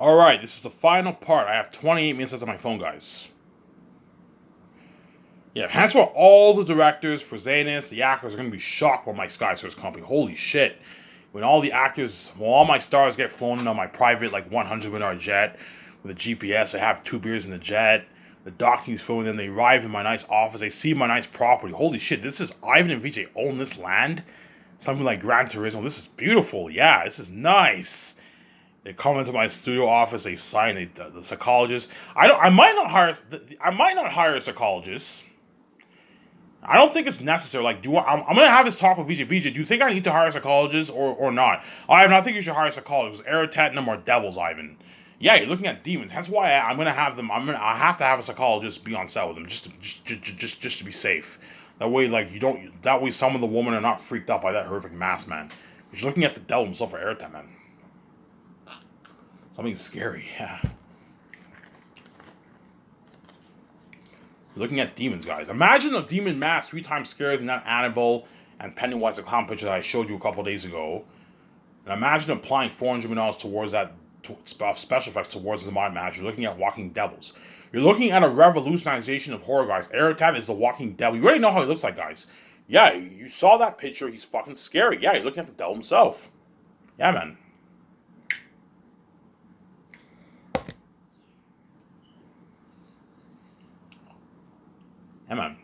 Alright, this is the final part. I have 28 minutes left on my phone, guys. Yeah, that's where all the directors for Zanus, the actors, are going to be shocked by my Sky Source company. Holy shit. When all the actors, when all my stars get flown in on my private, like, 100 jet with a GPS, I have 2 beers in the jet. The docking's filming them. They arrive in my nice office. They see my nice property. Holy shit, this is Ivan and VJ own this land? Something like Gran Turismo. This is beautiful. Yeah, this is nice. They come into my studio office. They sign the psychologist. I might not hire a psychologist. I don't think it's necessary. Like, I'm gonna have this talk with VJ. VJ, do you think I need to hire a psychologist or not? Ivan, I think you should hire a psychologist. Aratat are devils, Ivan. Yeah, you're looking at demons. That's why I'm gonna have them. I have to have a psychologist be on set with them just to be safe. That way, like, you don't. That way, some of the women are not freaked out by that horrific mask, man. You're looking at the devil himself for Aratat, man. Something scary, yeah. Looking at demons, guys. Imagine a demon mask 3 times scarier than that Annabelle and Pennywise the Clown picture that I showed you a couple days ago. And imagine applying $400 million towards that special effects towards the modern match. You're looking at walking devils. You're looking at a revolutionization of horror, guys. Aratat is the walking devil. You already know how he looks like, guys. Yeah, you saw that picture. He's fucking scary. Yeah, you're looking at the devil himself. Yeah, man. Yeah, man.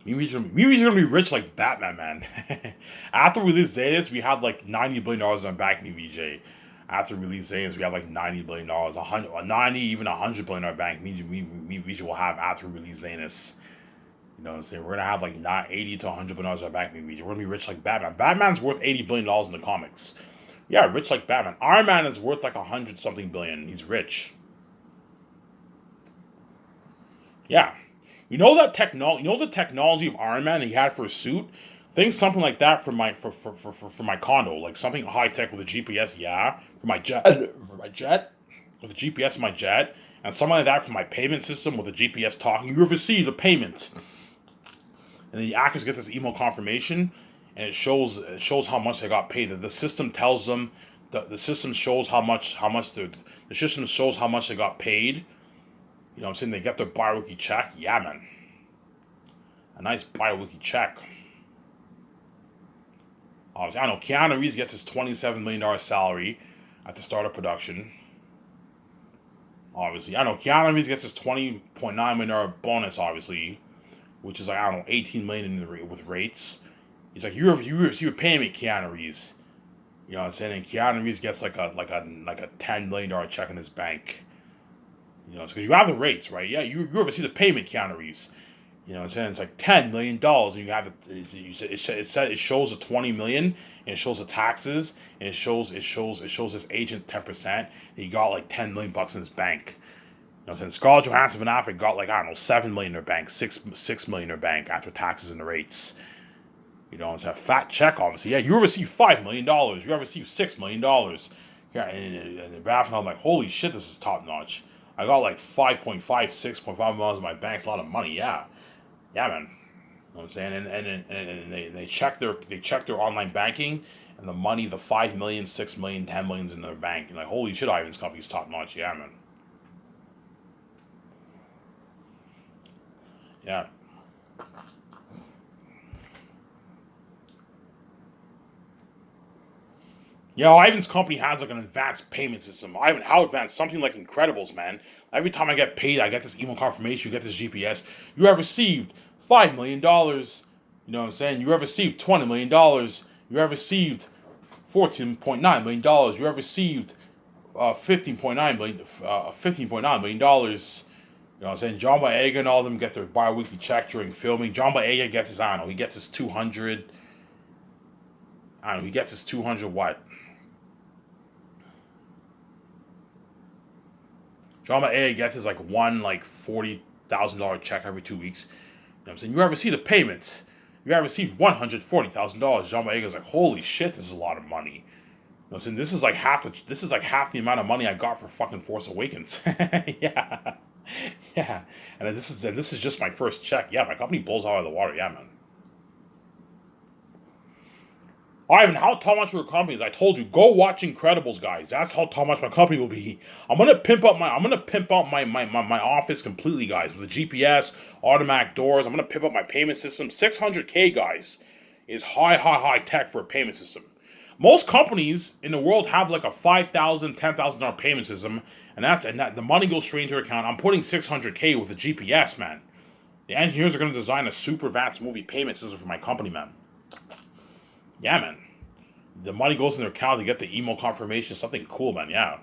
Maybe he's gonna be rich like Batman, man. After we release Zanus, we have like $90 billion in our bank, VJ. After we release Zanus, we have like $90 billion, 90, even $100 billion in our bank. VJ will have after we release Zanus. You know what I'm saying? We're gonna have like not 80 to $100 billion in our bank, VJ. We're gonna be rich like Batman. Batman's worth $80 billion in the comics. Yeah, rich like Batman. Iron Man is worth like 100 something billion. He's rich. Yeah. You know that the technology of Iron Man he had for a suit? Think something like that for my condo, like something high tech with a GPS, yeah, for my jet, with a GPS in my jet, and something like that for my payment system with a GPS talking. You have received a payment, and then the actors get this email confirmation, and it shows how much they got paid. The system tells them the system shows how much the system shows how much they got paid. You know what I'm saying? They get their bi-weekly check. Yeah, man. A nice bi-weekly check. Obviously, I know Keanu Reeves gets his $27 million salary at the start of production. Obviously, I know Keanu Reeves gets his $20.9 million bonus, obviously, which is like, I don't know, $18 million with rates. He's like, you were paying me, Keanu Reeves. You know what I'm saying? And Keanu Reeves gets like a $10 million check in his bank. You know, because you have the rates, right? Yeah, you ever see the payment, Keanu Reeves? You know what I'm saying? It's like $10 million, and you have it shows the 20 million, and it shows the taxes, and it shows his agent 10%, and he got like 10 million bucks in his bank. You know what I'm saying? Scarlett Johansson and Ben Affleck got like, I don't know, 7 million in their bank, 6 million in their bank after taxes and the rates. You know, it's a fat check, obviously. Yeah, you received $5 million. You ever received $6 million. Yeah, and Ben Affleck, I'm like, holy shit, this is top notch. I got like 5.5, 6.5 million in my bank. It's a lot of money, yeah. Yeah, man. You know what I'm saying? And they check their online banking, and the money, the 5 million, 6 million, 10 million's in their bank. And like, holy shit, Ivan's company's top notch. Yeah, man. Yeah. You know, Ivan's company has like an advanced payment system. Ivan, how advanced? Something like Incredibles, man. Every time I get paid, I get this email confirmation, you get this GPS. You have received $5 million. You know what I'm saying? You have received $20 million. You have received $14.9 million. You have received $15.9 million. You know what I'm saying? John Boyega and all of them get their bi-weekly check during filming. John Boyega gets his, I don't know, he gets his 200. I don't know, he gets his 200 what? John Boyega gets his like one like $40,000 check every 2 weeks. You know what I'm saying? You have received a payment. You have received $140,000. John Boyega's like, holy shit, this is a lot of money. You know what I'm saying? This is like half the amount of money I got for fucking Force Awakens. Yeah. Yeah. And this is just my first check. Yeah, my company blows out of the water, yeah, man. Ivan, how much your company is? I told you, go watch Incredibles, guys. That's how much my company will be. I'm gonna pimp out my office completely, guys, with the GPS, automatic doors. I'm gonna pimp up my payment system. 600K, guys, is high tech for a payment system. Most companies in the world have like a $5,000, $10,000 payment system, and the money goes straight into your account. I'm putting 600K with a GPS, man. The engineers are gonna design a super advanced movie payment system for my company, man. Yeah, man. The money goes in their account. They get the email confirmation. Something cool, man. Yeah.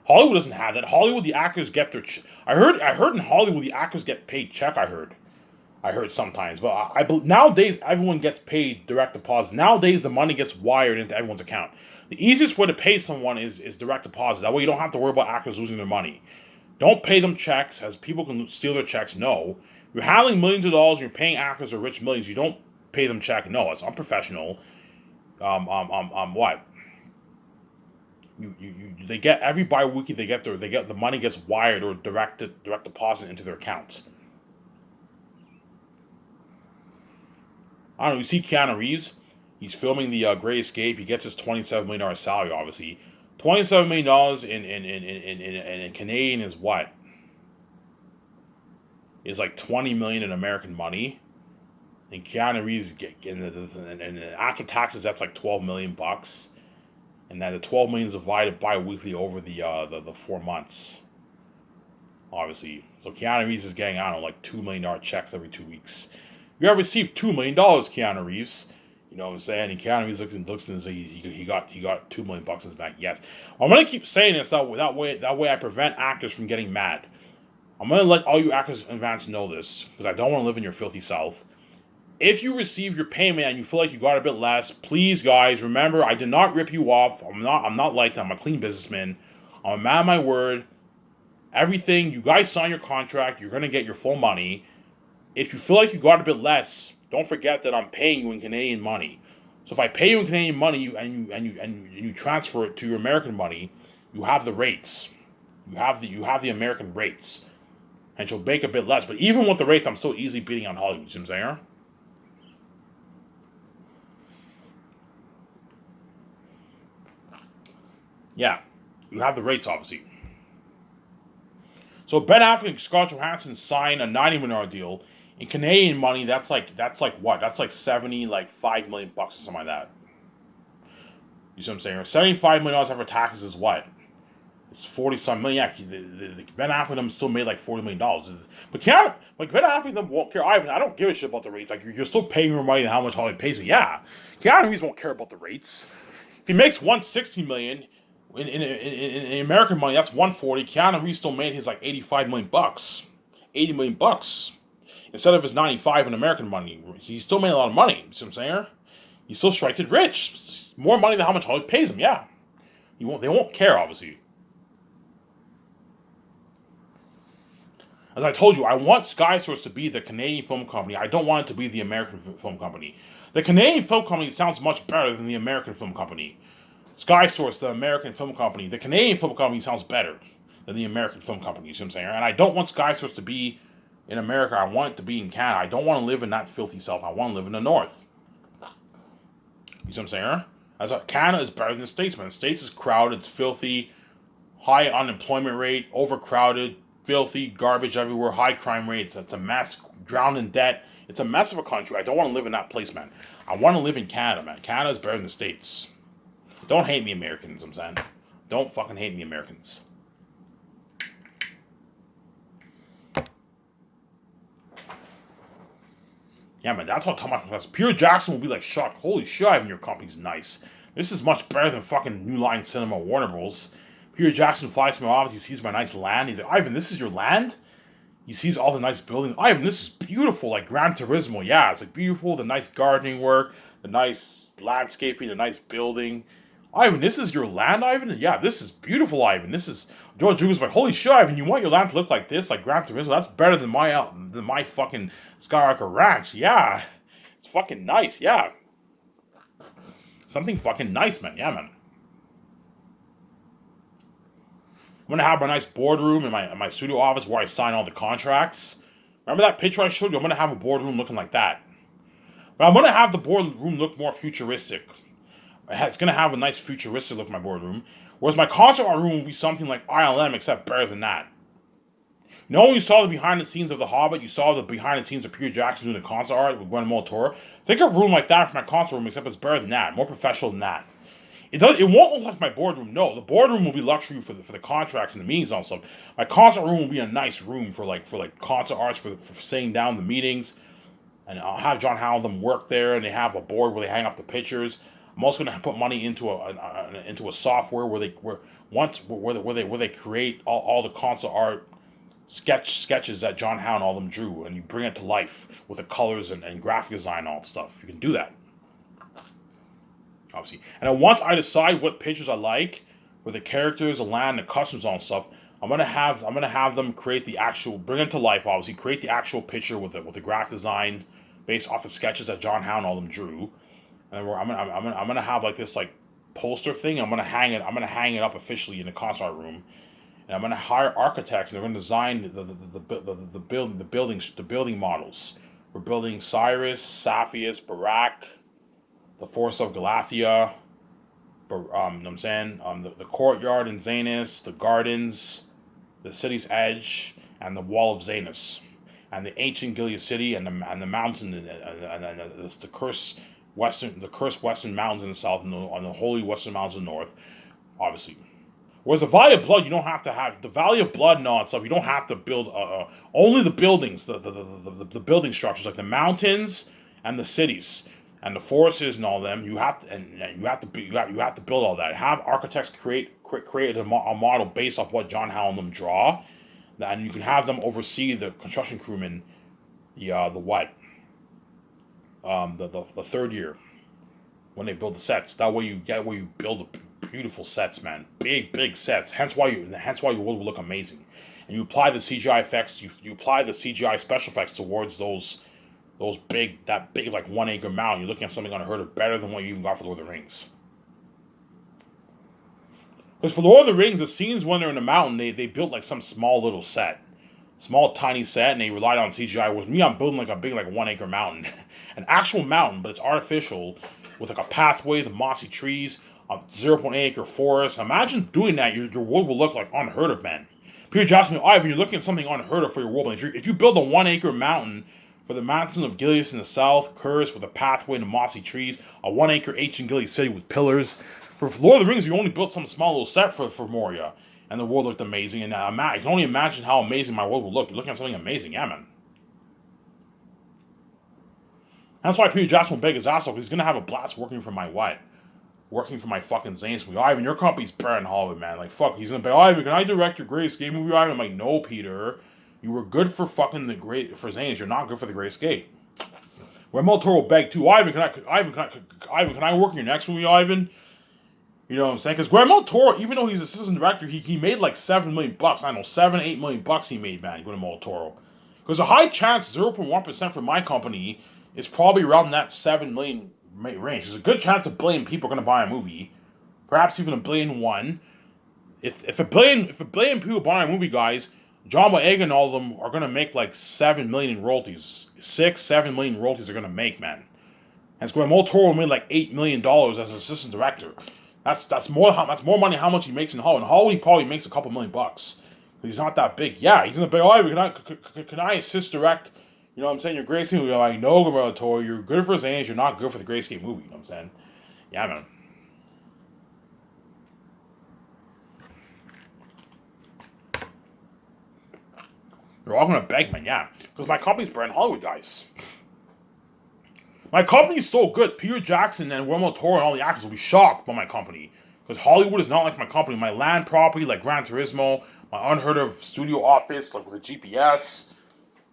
Hollywood doesn't have that. Hollywood, the actors get their. I heard in Hollywood the actors get paid check. I heard sometimes, but nowadays everyone gets paid direct deposit. Nowadays the money gets wired into everyone's account. The easiest way to pay someone is direct deposit. That way you don't have to worry about actors losing their money. Don't pay them checks, as people can steal their checks. No, you're handling millions of dollars. You're paying actors or rich millions. You don't pay them check. No, it's unprofessional. What? They get every bi-weekly. They get the money gets wired or direct deposit into their accounts. I don't know. You see Keanu Reeves. He's filming the Great Escape. He gets his $27 million salary. Obviously, $27 million in Canadian is what? Is like 20 million in American money. And Keanu Reeves and after taxes, that's like 12 million bucks. And then the 12 million is divided bi-weekly over the 4 months. Obviously, so Keanu Reeves is getting, I don't know, like $2 million checks every 2 weeks. You ever received $2 million, Keanu Reeves? You know what I'm saying? And Keanu Reeves looks and says he got $2 million in his bank. Yes, I'm gonna keep saying this that way I prevent actors from getting mad. I'm gonna let all you actors in advance know this because I don't want to live in your filthy south. If you receive your payment and you feel like you got a bit less, please, guys, remember I did not rip you off. I'm not like that. I'm a clean businessman. I'm a man of my word. Everything you guys sign your contract, you're gonna get your full money. If you feel like you got a bit less, don't forget that I'm paying you in Canadian money. So if I pay you in Canadian money and you transfer it to your American money, you have the rates. You have the American rates, and you'll make a bit less. But even with the rates, I'm so easily beating on Hollywood. You know what I'm saying? Yeah, you have the rates, obviously. So Ben Affleck and Scarlett Johansson signed a $90 million deal. In Canadian money, that's like what? That's like 5 million bucks or something like that. You see what I'm saying? $75 million after taxes is what? It's 40 some million. Yeah, Ben Affleck them still made like $40 million. But Ben Affleck them won't care. I don't give a shit about the rates. Like you're still paying more money than how much Hollywood pays me. Yeah, Keanu Reeves won't care about the rates. If he makes 160 million in American money, that's 140. Keanu Reeves still made his like 85 million bucks, 80 million bucks instead of his 95 in American money. He still made a lot of money. You see what I'm saying? He still strikes it rich. More money than how much Hollywood pays him. Yeah, they won't care obviously. As I told you, I want SkySource to be the Canadian film company. I don't want it to be the American film company. The Canadian film company sounds much better than the American film company. SkySource, the American film company. The Canadian film company sounds better than the American film company. You see what I'm saying? And I don't want SkySource to be in America. I want it to be in Canada. I don't want to live in that filthy south. I want to live in the north. You see what I'm saying? Canada is better than the States, man. The States is crowded. It's filthy. High unemployment rate. Overcrowded. Filthy, garbage everywhere, high crime rates. It's a mess, drowned in debt. It's a mess of a country. I don't want to live in that place, man. I want to live in Canada, man. Canada's better than the States. Don't hate me, Americans, I'm saying. Don't fucking hate me, Americans. Yeah, man, that's how Thomas was. Peter Jackson will be like shocked. Holy shit, Ivan, your company's nice. This is much better than fucking New Line Cinema, Warner Bros. Peter Jackson flies to my office. He sees my nice land. He's like, Ivan, this is your land? He sees all the nice buildings. Ivan, this is beautiful, like Gran Turismo. Yeah, it's like beautiful, the nice gardening work, the nice landscaping, the nice building. Ivan, this is your land, Ivan? Yeah, this is beautiful, Ivan. This is... George Lucas like, holy shit, Ivan, you want your land to look like this, like Gran Turismo? That's better than my fucking Skywalker Ranch. Yeah, it's fucking nice, yeah. Something fucking nice, man. Yeah, man. I'm gonna have my nice boardroom in my studio office where I sign all the contracts. Remember that picture I showed you? I'm gonna have a boardroom looking like that. But I'm gonna have the boardroom look more futuristic. It's gonna have a nice futuristic look, my boardroom. Whereas my concert art room will be something like ILM, except better than that. You know when you saw the behind the scenes of The Hobbit, you saw the behind the scenes of Peter Jackson doing the concert art with Guillermo del Toro. Think of a room like that for my concert room, except it's better than that, more professional than that. It won't look like my boardroom. No, the boardroom will be luxury for the contracts and the meetings and stuff. My concert room will be a nice room for concert arts for sitting down the meetings, and I'll have John Howell them work there, and they have a board where they hang up the pictures. I'm also going to put money into a software where they create all the concert art sketches that John Howe and all them drew, and you bring it to life with the colors and graphic design and all that stuff. You can do that, obviously. And then once I decide what pictures I like, with the characters, the land, the customs, all that stuff, I'm gonna have them create the actual, bring it to life. Obviously, create the actual picture with the graphic design based off the sketches that John Howe and all them drew. And then I'm gonna have like this like poster thing. I'm gonna hang it. I'm gonna hang it up officially in the concert room. And I'm going to hire architects, and they're going to design the building models. We're building Cyrus, Saphius, Barak, the Forest of Galathia, you know what I'm saying? The courtyard in Zanus, the gardens, the city's edge, and the wall of Zanus, and the ancient Gilead city, and the mountain, and the cursed western mountains in the south, and the holy western mountains in the north, obviously. Whereas the Valley of Blood, you don't have to have the Valley of Blood and all that stuff. You don't have to build only the buildings, the building structures like the mountains and the cities and the forests and all them. You have to build all that. Have architects create a model based off what John Howe and them draw, and you can have them oversee the construction crewmen. The third year when they build the sets. That way you build beautiful sets, man. Big sets. Hence why your world will look amazing. And you apply the CGI effects. You apply the CGI special effects towards those big like 1 acre mountain. You're looking at something unheard of, better than what you even got for Lord of the Rings. Because for Lord of the Rings, the scenes when they're in the mountain, they built like some small little set. Small tiny set, and they relied on CGI. Whereas me, I'm building like a big like 1 acre mountain. An actual mountain, but it's artificial with like a pathway, the mossy trees, a 0.8 acre forest. Imagine doing that. Your world will look like unheard of, man. Peter Jackson, Ivan, you're looking at something unheard of for your world. If you build a 1 acre mountain for the mountains of Gilead in the south, cursed with a pathway and the mossy trees, a 1 acre ancient Gilead city with pillars. For Lord of the Rings, you only built some small little set for Moria, and the world looked amazing. And you can only imagine how amazing my world will look. You're looking at something amazing, yeah, man. That's why Peter Jackson will beg his ass off. He's gonna have a blast working for my what? Working for my fucking Zane's movie. Ivan, your company's better in Hollywood, man. Like, fuck. He's gonna be, Ivan, can I direct your Great Escape movie, Ivan? I'm like, no, Peter. You were good for fucking for Zane's. You're not good for the Great Escape. Guillermo del Toro begged too. Ivan, can I work in your next movie, Ivan? You know what I'm saying? Because Guillermo del Toro, even though he's assistant director, he made like $7 million. I don't know, $7-8 million he made, man. Guillermo del Toro. Because a high chance, 0.1% for my company is probably around that 7 million range. There's a good chance $1 billion people are going to buy a movie, perhaps even $1 billion. If a billion people buy a movie, guys, John Boyega and all of them are going to make like 7 million in royalties. 7 million royalties are going to make, man. And Guillermo del Toro made like $8 million as an assistant director. That's more money how much he makes in Hollywood. In Hollywood, he probably makes a couple $1 million. He's not that big. Yeah, he's gonna be, can I assist direct? You know what I'm saying? Your Great Escape movie. I'm like, no, Guillermo del Toro, you're good for his age, you're not good for the Great Escape movie. You know what I'm saying? Yeah, man. You're all gonna beg, man, yeah. Because my company's brand Hollywood, guys. My company's so good, Peter Jackson and Guillermo del Toro and all the actors will be shocked by my company. Because Hollywood is not like my company. My land property, like Gran Turismo, my unheard of studio office, like with a GPS,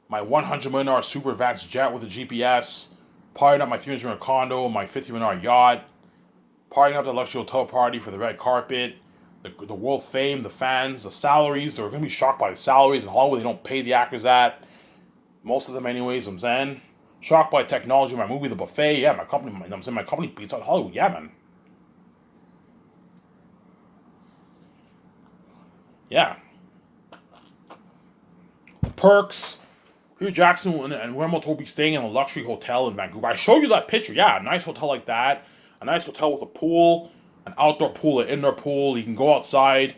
my $100 million super advanced jet with a GPS, partying up my $300 million condo, my $50 million yacht, partying up the luxury hotel party for the red carpet, the world fame, the fans, the salaries. They're going to be shocked by the salaries in Hollywood. They don't pay the actors that. Most of them, anyways. I'm saying, shocked by technology. My movie, The Buffet. Yeah, my company. I'm saying my company beats out Hollywood. Yeah, man. Yeah. The perks. Peter Jackson and Guillermo will be staying in a luxury hotel in Vancouver. I showed you that picture. Yeah, a nice hotel like that. A nice hotel with a pool, an outdoor pool, an indoor pool. He can go outside.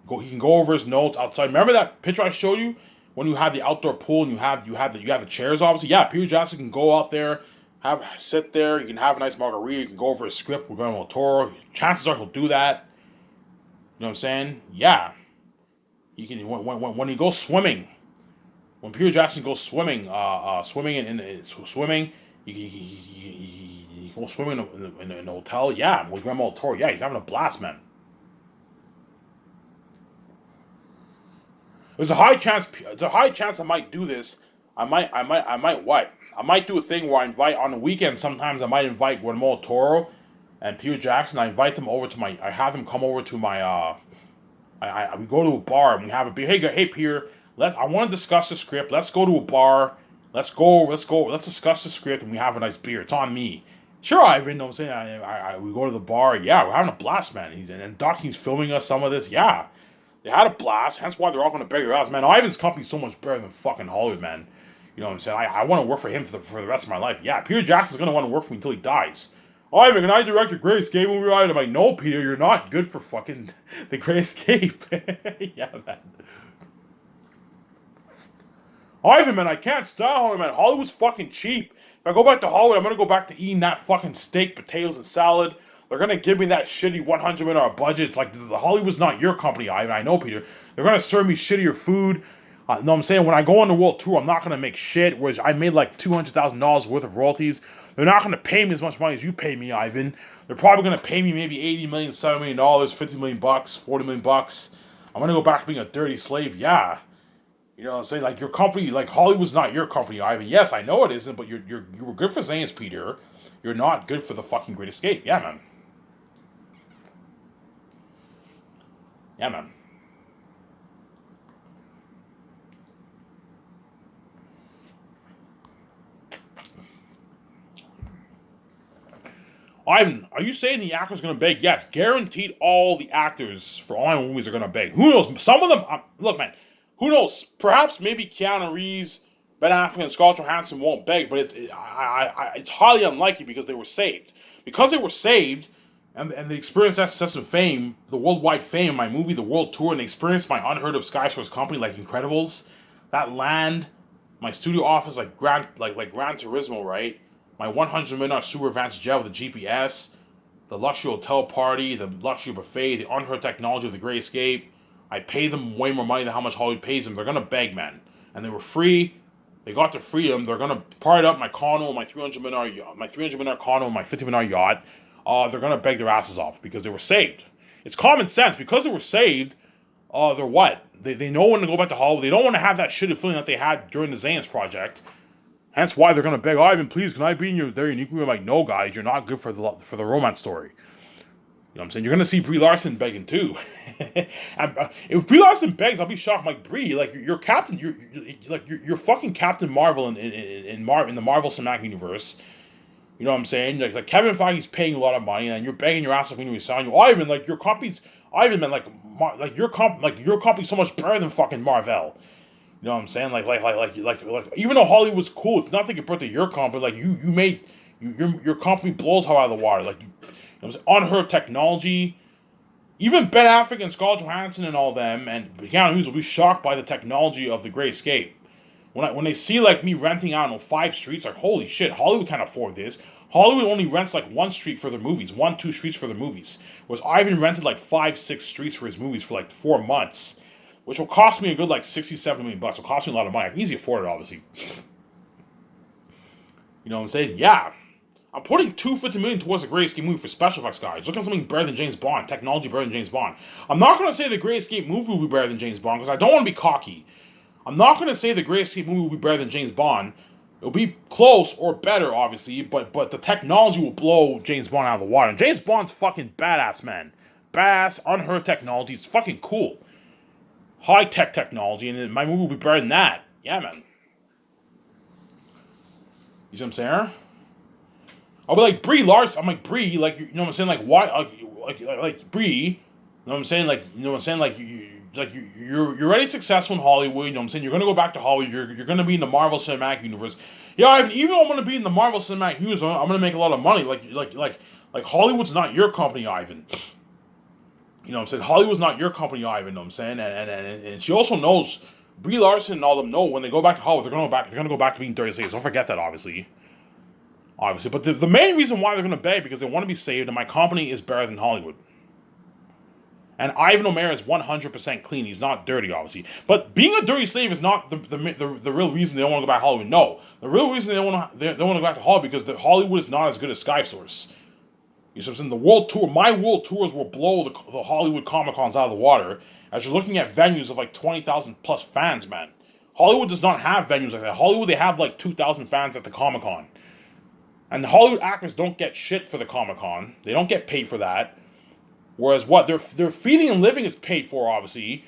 He can go over his notes outside. Remember that picture I showed you when you have the outdoor pool and you have the chairs. Obviously, yeah. Peter Jackson can go out there, sit there. You can have a nice margarita. You can go over his script with Guillermo del Toro. Chances are he'll do that. You know what I'm saying? Yeah. You can when he goes swimming. When Peter Jackson goes swimming, swimming, he goes swimming in a hotel. Yeah, with Guillermo del Toro. Yeah, he's having a blast, man. There's a high chance. I might do this. I might do a thing where I invite on the weekend. Sometimes I might invite Guillermo del Toro and Peter Jackson. I invite them over to my. I have them come over to my. We go to a bar and we have a beer. Hey Peter. I want to discuss the script. Let's go to a bar. Let's discuss the script and we have a nice beer. It's on me. Sure, Ivan. I'm saying we go to the bar. Yeah, we're having a blast, man. And Doc, filming us some of this. Yeah, they had a blast. Hence why they're all going to beg your ass, man. Ivan's company's so much better than fucking Hollywood, man. You know what I'm saying? I want to work for him for the rest of my life. Yeah, Peter Jackson's going to want to work for me until he dies. Ivan, can I direct a Great Escape movie? I'm like, no, Peter, you're not good for fucking the Great Escape. Yeah, man. Ivan, man, I can't stand Hollywood, man. Hollywood's fucking cheap. If I go back to Hollywood, I'm going to go back to eating that fucking steak, potatoes, and salad. They're going to give me that shitty $100 million budget. It's like, the Hollywood's not your company, Ivan. I know, Peter. They're going to serve me shittier food. No, I'm saying, when I go on the world tour, I'm not going to make shit, whereas I made like $200,000 worth of royalties. They're not going to pay me as much money as you pay me, Ivan. They're probably going to pay me maybe $80 million, $70 million, $50 million, $40 million. I'm going to go back to being a dirty slave, yeah. You know what I'm saying? Like, your company, like, Hollywood's not your company, Ivan. Yes, I know it isn't, but you were good for Zane's, Peter. You're not good for the fucking Great Escape. Yeah, man. Yeah, man. Ivan, are you saying the actors are going to beg? Yes, guaranteed all the actors for all my movies are going to beg. Who knows? Some of them, look, man, who knows? Perhaps maybe Keanu Reeves, Ben Affleck, and Scarlett Johansson won't beg, but it's highly unlikely because they were saved. Because they were saved, and they experienced that success and fame, the worldwide fame of my movie, the world tour, and they experienced my unheard of Skysource company like Incredibles, that land, my studio office like Gran Turismo, right? My $100 million super advanced jet with a GPS, the luxury hotel party, the luxury buffet, the unheard technology of the Great Escape. I pay them way more money than how much Hollywood pays them. They're gonna beg, man. And they were free. They got their freedom. They're gonna part up my condo, my $300 million condo, my $50 million yacht. They're gonna beg their asses off because they were saved. It's common sense. Because they were saved, they're what? They know when to go back to Hollywood. They don't want to have that shitty feeling that they had during the Zane's project. Hence why they're gonna beg, Ivan, please, can I be in their unique movie? I'm like, no, guys, you're not good for the romance story. You know what I'm saying? You're gonna see Brie Larson begging too. If Brie Larson begs, I'll be shocked. I'm like, Brie, like you're Captain, you're fucking Captain Marvel in the Marvel Cinematic Universe. You know what I'm saying? Like Kevin Feige's paying a lot of money, and you're begging your ass off when we sign you. Ivan, like your company's Ivan, man, like your company's so much better than fucking Marvel. You know what I'm saying? Like even though Hollywood's cool, it's nothing compared to your company. Like you made your company blows hell out of the water. Like you know what I'm saying? Unheard technology. Even Ben Affleck and Scarlett Johansson and all them and Keanu Reeves will be shocked by the technology of the Great Escape. When they see like me renting out 5 streets, like holy shit, Hollywood can't afford this. Hollywood only rents like 1 street for their movies, 2 streets for their movies. Whereas Ivan rented like 5, 6 streets for his movies for like 4 months. Which will cost me a good like $60-70 million. It'll cost me a lot of money. I can easily afford it, obviously. You know what I'm saying? Yeah. I'm putting $250 million towards the Great Escape movie for special effects, guys. Look at something better than James Bond. Technology better than James Bond. I'm not going to say the Great Escape movie will be better than James Bond because I don't want to be cocky. I'm not going to say the Great Escape movie will be better than James Bond. It'll be close or better, obviously, but the technology will blow James Bond out of the water. And James Bond's fucking badass, man. Badass, unheard technology. It's fucking cool. High-tech technology, and my movie will be better than that. Yeah, man. You see what I'm saying? I'll be like, Brie Larson. I'm like, Brie, like, you know what I'm saying? Like, why? Like Brie, you know what I'm saying? Like, you know what I'm saying? Like, like you're already successful in Hollywood. You know what I'm saying? You're gonna go back to Hollywood. You're gonna be in the Marvel Cinematic Universe. Yeah, even though I'm gonna be in the Marvel Cinematic Universe, I'm gonna make a lot of money. Like Hollywood's not your company, Ivan. You know what I'm saying? Hollywood's not your company, Ivan. You know what I'm saying? And she also knows, Brie Larson and all of them know when they go back to Hollywood, they're gonna go back to being dirty slaves. Don't forget that, obviously. But the main reason why they're gonna beg because they want to be saved, and my company is better than Hollywood. And Ivan O'Meara is 100% clean. He's not dirty, obviously. But being a dirty slave is not the real reason they don't want to go back to Hollywood. No, the real reason they don't want to go back to Hollywood because Hollywood is not as good as Sky Source. You know what I'm saying? The world tour, my world tours will blow the Hollywood Comic Cons out of the water. As you're looking at venues of like 20,000 plus fans, man. Hollywood does not have venues like that. Hollywood, they have like 2,000 fans at the Comic Con. And the Hollywood actors don't get shit for the Comic Con. They don't get paid for that. Whereas what their feeding and living is paid for, obviously,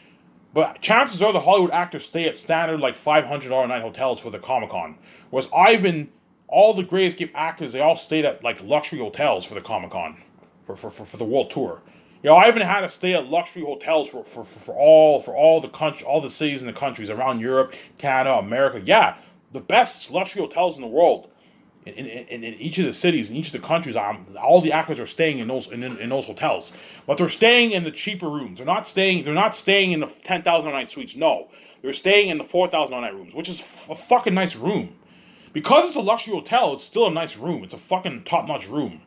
but chances are the Hollywood actors stay at standard like $500 a night hotels for the Comic Con. Whereas Ivan, all the Great Escape actors, they all stayed at like luxury hotels for the Comic Con, for the world tour. You know, Ivan had to stay at luxury hotels for all the cities and the countries around Europe, Canada, America. Yeah, the best luxury hotels in the world. In each of the cities, in each of the countries, all the actors are staying in those hotels, but they're staying in the cheaper rooms. They're not staying in the 10,000 a night suites. No, they're staying in the 4,000 a night rooms, which is a fucking nice room. Because it's a luxury hotel, it's still a nice room. It's a fucking top notch room.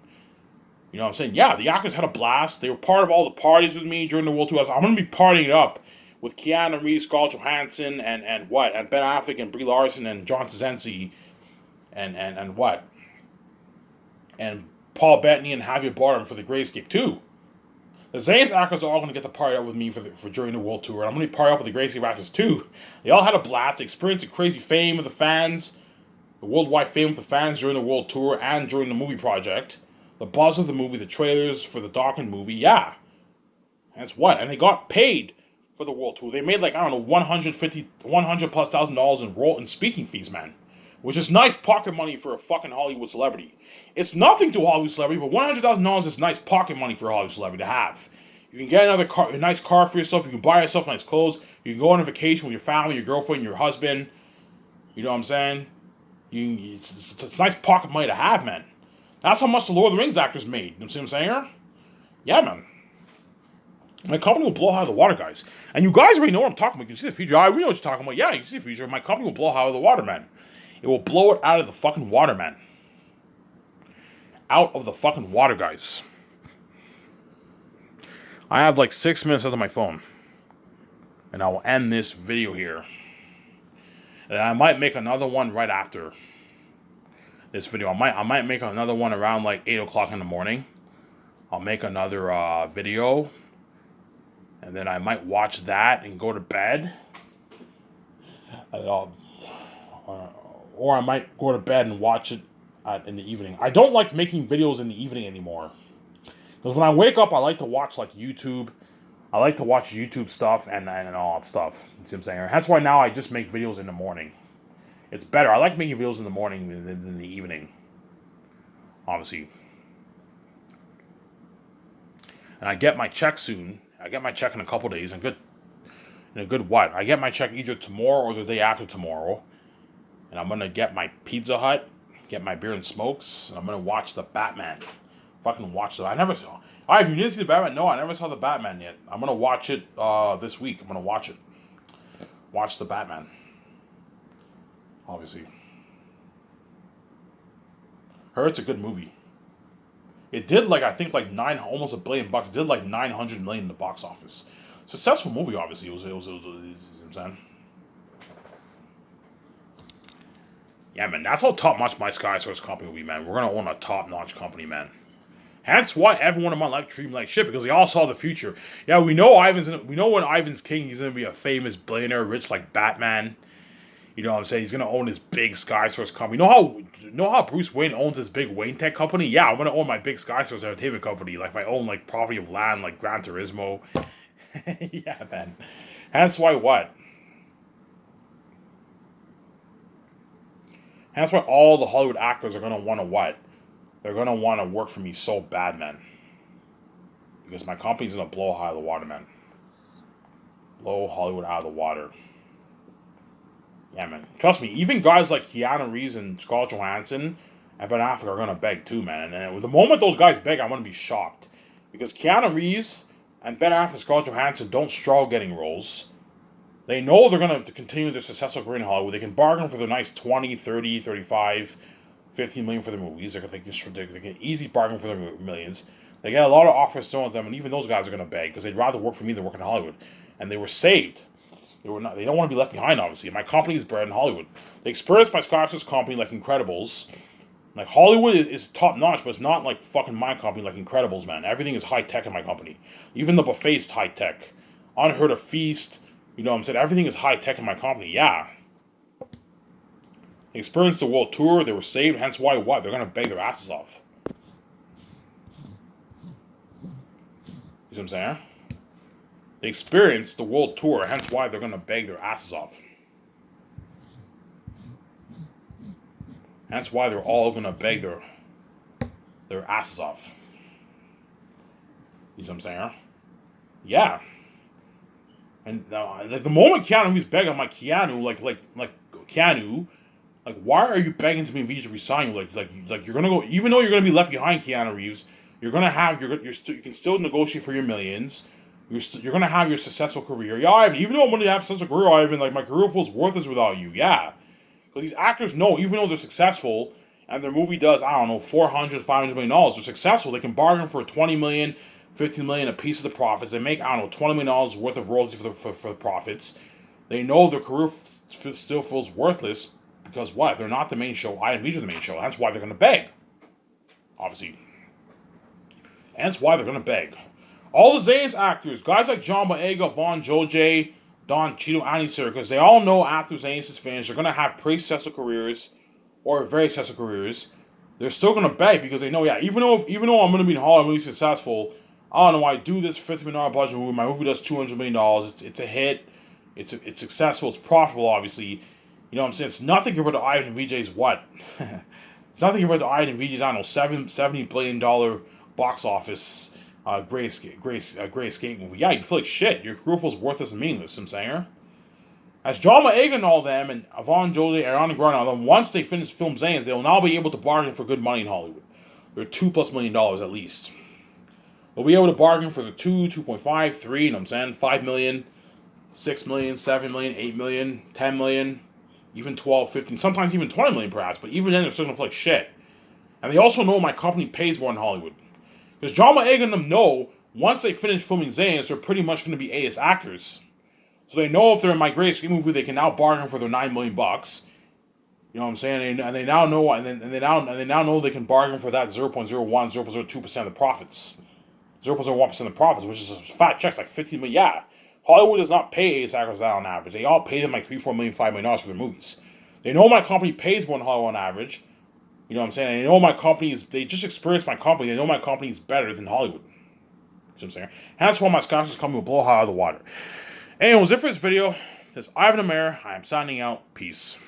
You know what I'm saying? Yeah, the actors had a blast. They were part of all the parties with me during the World Tour. I'm gonna be partying it up with Keanu Reeves, Scarlett Johansson, and Ben Affleck and Brie Larson and John Krasinski. And what? And Paul Bettany and Javier Bardem for the Great Escape too. The Zane's actors are all going to get to party up with me for during the World Tour. And I'm going to party up with the Great Escape actors too. They all had a blast. They experienced the crazy fame of the fans, the worldwide fame of the fans during the World Tour and during the movie project. The buzz of the movie, the trailers for the Dawkins movie, yeah. That's what. And they got paid for the World Tour. They made like, I don't know, $100 plus thousand in speaking fees, man. Which is nice pocket money for a fucking Hollywood celebrity. It's nothing to a Hollywood celebrity, but $100,000 is nice pocket money for a Hollywood celebrity to have. You can get a nice car for yourself. You can buy yourself nice clothes. You can go on a vacation with your family, your girlfriend, your husband. You know what I'm saying? It's nice pocket money to have, man. That's how much the Lord of the Rings actors made. You know what I'm saying? Yeah, man. My company will blow out of the water, guys. And you guys already know what I'm talking about. You can see the future. We know what you're talking about. Yeah, you can see the future. My company will blow out of the water, man. It will blow it out of the fucking water, man. Out of the fucking water, guys. I have like 6 minutes left on my phone. And I will end this video here. And I might make another one right after this video. I might make another one around like 8 o'clock in the morning. I'll make another video. And then I might watch that and go to bed. Or I might go to bed and watch it in the evening. I don't like making videos in the evening anymore. Because when I wake up, I like to watch like YouTube. I like to watch YouTube stuff and all that stuff. You see what I'm saying? That's why now I just make videos in the morning. It's better. I like making videos in the morning than in the evening. Obviously. And I get my check soon. I get my check in a couple days. In a good what? I get my check either tomorrow or the day after tomorrow. And I'm going to get my Pizza Hut, get my beer and smokes, and I'm going to watch the Batman. Fucking watch that. I never saw. You didn't see the Batman? No, I never saw the Batman yet. I'm going to watch it this week. I'm going to watch it. Watch the Batman. Obviously. Heard it's a good movie. It did I think almost $1 billion. It did like 900 million in the box office. Successful movie, obviously. It was you know what I'm saying? Yeah, man, that's how top-notch my Sky Source company will be, man. We're going to own a top-notch company, man. Hence why everyone in my life treat me like shit, because they all saw the future. Yeah, we know when Ivan's king, he's going to be a famous billionaire, rich like Batman. You know what I'm saying? He's going to own this big Sky Source company. You know how Bruce Wayne owns this big Wayne Tech company? Yeah, I'm going to own my big Sky Source entertainment company, like my own property of land, like Gran Turismo. Yeah, man. Hence why what? And that's why all the Hollywood actors are going to want to what? They're going to want to work for me so bad, man. Because my company's going to blow high of the water, man. Blow Hollywood out of the water. Yeah, man. Trust me, even guys like Keanu Reeves and Scarlett Johansson and Ben Affleck are gonna beg too, man. And the moment those guys beg, I'm gonna be shocked. Because Keanu Reeves and Ben Affleck and Scarlett Johansson don't struggle getting roles. They know they're gonna continue their successful career in Hollywood. They can bargain for their nice 20, 30, 35, 50 million for their movies. They can easy bargain for their millions. They get a lot of offers thrown at them, and even those guys are gonna beg because they'd rather work for me than work in Hollywood. And they were saved. They were not. They don't want to be left behind. Obviously, my company is bred in Hollywood. They experienced my Scott's company like Incredibles. Like Hollywood is top notch, but it's not like fucking my company like Incredibles, man. Everything is high tech in my company. Even the buffet's high tech. Unheard of feast. You know what I'm saying? Everything is high tech in my company. Yeah. They experienced the world tour. They were saved. Hence why what? They're gonna beg their asses off. You see what I'm saying? They experienced the world tour, hence why they're gonna beg their asses off. Hence why they're all gonna beg their asses off. You see what I'm saying? Yeah. And like the moment Keanu Reeves begging, I'm like Keanu, like Keanu, like why are you begging to be Vijay to resign you? Like you're gonna go, even though you're gonna be left behind, Keanu Reeves, you're gonna have you can still negotiate for your millions. You're gonna have your successful career. Yeah, Ivan, even though I'm gonna have a successful career, Ivan, like my career feels worthless without you. Yeah. Because these actors know, even though they're successful, and their movie does, I don't know, $400, $500 million, they're successful. They can bargain for $20 million, $15 million a piece of the profits. They make, I don't know, $20 million worth of royalties for the profits. They know their career still feels worthless because what? They're not the main show. I and Vijay are the main show. That's why they're gonna beg. Obviously. And that's why they're gonna beg. All the Zane's actors, guys like John Boyega, Vaughn Joj, Don Cheadle, Annie Serkis, they all know after Zane's is finished, they're going to have pretty successful careers or very successful careers. They're still going to beg because they know, yeah, even though I'm going to be in Hollywood really successful, I don't know, I do this $50 million budget movie, my movie does $200 million, it's a hit, it's successful, it's profitable, obviously. You know what I'm saying? It's nothing compared to Ivan and Vijay's what? It's nothing compared to Ivan and Vijay's, I don't know, $70 billion box office Gray Escape movie. Yeah, you feel like shit. Your career feels worthless and meaningless, I'm saying. As John Boyega and all them, and Vaughn José, Ariana Grande, all them, once they finish film Zane's, they will now be able to bargain for good money in Hollywood. They're $2+ million at least. They'll be able to bargain for the 2.5, 3, you know what I'm saying, 5 million, 6 million, 7 million, 8 million, 10 million, even 12, 15, sometimes even 20 million perhaps, but even then they're still gonna feel like shit. And they also know my company pays more in Hollywood. Because John Boyega and them know, once they finish filming Zane's, they're pretty much going to be A-list actors. So they know if they're in my Gray Escape movie, they can now bargain for their $9 million. You know what I'm saying? And they now know, and they now know they can bargain for that 0.01, 0.02% of the profits, 0.01% of the profits, which is fat checks, like 15 million. Yeah, Hollywood does not pay A-list actors that on average. They all pay them like $3, $4 million, $5 million for their movies. They know my company pays more than Hollywood on average. You know what I'm saying? And they know my company is, they just experienced my company. They know my company is better than Hollywood. You know what I'm saying? That's why my Scottish company will blow out of the water. Anyways, that's it for this video. This is Ivan Amir. I am signing out. Peace.